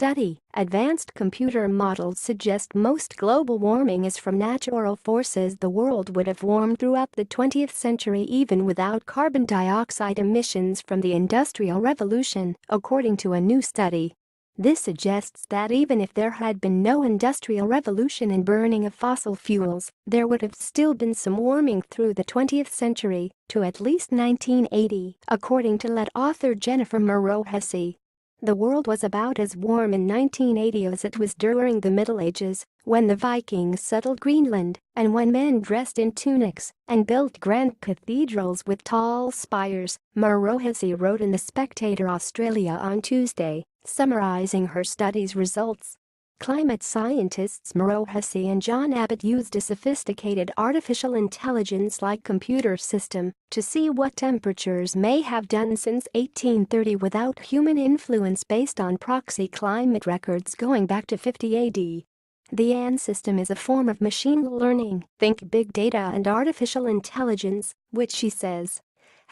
study, advanced computer models suggest most global warming is from natural forces. The world would have warmed throughout the 20th century even without carbon dioxide emissions from the Industrial Revolution, according to a new study. This suggests that even if there had been no industrial revolution and burning of fossil fuels, there would have still been some warming through the 20th century, to at least 1980, according to lead author Jennifer Moreau-Hesse. The world was about as warm in 1980 as it was during the Middle Ages, when the Vikings settled Greenland, and when men dressed in tunics and built grand cathedrals with tall spires, Moreau-Hesse wrote in The Spectator Australia on Tuesday, summarizing her study's results. Climate scientists Moreau-Hesse and John Abbott used a sophisticated artificial intelligence-like computer system to see what temperatures may have done since 1830 without human influence based on proxy climate records going back to 50 AD. The AN system is a form of machine learning, think big data and artificial intelligence, which she says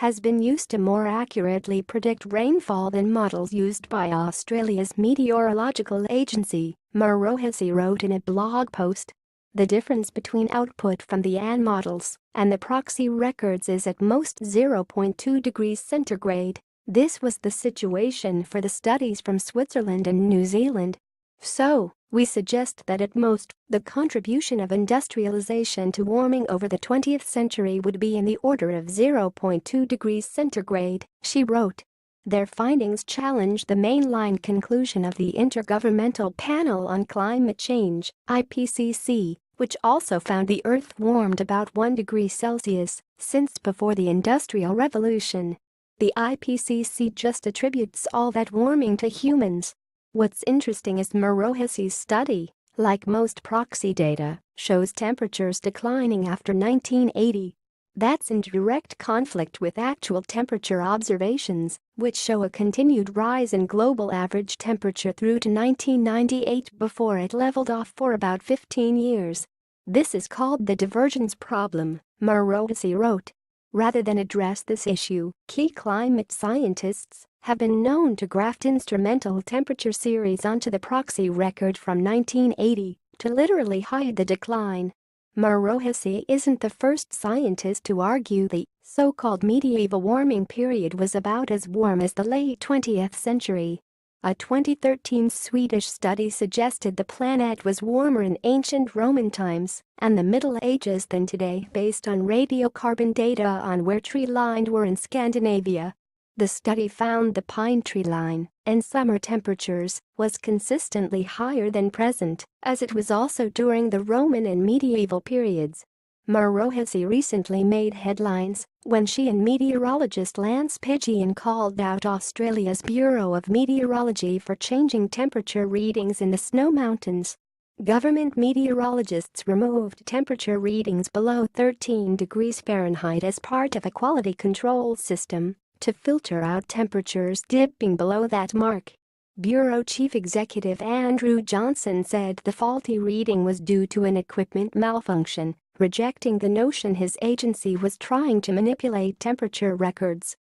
has been used to more accurately predict rainfall than models used by Australia's meteorological agency, Moreau-Hesse wrote in a blog post. The difference between output from the AN models and the proxy records is at most 0.2 degrees centigrade. This was the situation for the studies from Switzerland and New Zealand. So, we suggest that at most, the contribution of industrialization to warming over the 20th century would be in the order of 0.2 degrees centigrade, she wrote. Their findings challenge the mainline conclusion of the Intergovernmental Panel on Climate Change, IPCC, which also found the Earth warmed about 1 degree Celsius since before the Industrial Revolution. The IPCC just attributes all that warming to humans. What's interesting is Moreau-Hesse's study, like most proxy data, shows temperatures declining after 1980. That's in direct conflict with actual temperature observations, which show a continued rise in global average temperature through to 1998 before it leveled off for about 15 years. This is called the divergence problem, Moreau-Hesse wrote. Rather than address this issue, key climate scientists have been known to graft instrumental temperature series onto the proxy record from 1980 to literally hide the decline. Moreau-Hesse isn't the first scientist to argue the so-called medieval warming period was about as warm as the late 20th century. A 2013 Swedish study suggested the planet was warmer in ancient Roman times and the Middle Ages than today based on radiocarbon data on where tree lines were in Scandinavia. The study found the pine tree line and summer temperatures was consistently higher than present, as it was also during the Roman and medieval periods. Moreau-Hesse recently made headlines when she and meteorologist Lance Pidgeon called out Australia's Bureau of Meteorology for changing temperature readings in the Snow Mountains. Government meteorologists removed temperature readings below 13 degrees Fahrenheit as part of a quality control system to filter out temperatures dipping below that mark. Bureau Chief Executive Andrew Johnson said the faulty reading was due to an equipment malfunction, rejecting the notion his agency was trying to manipulate temperature records.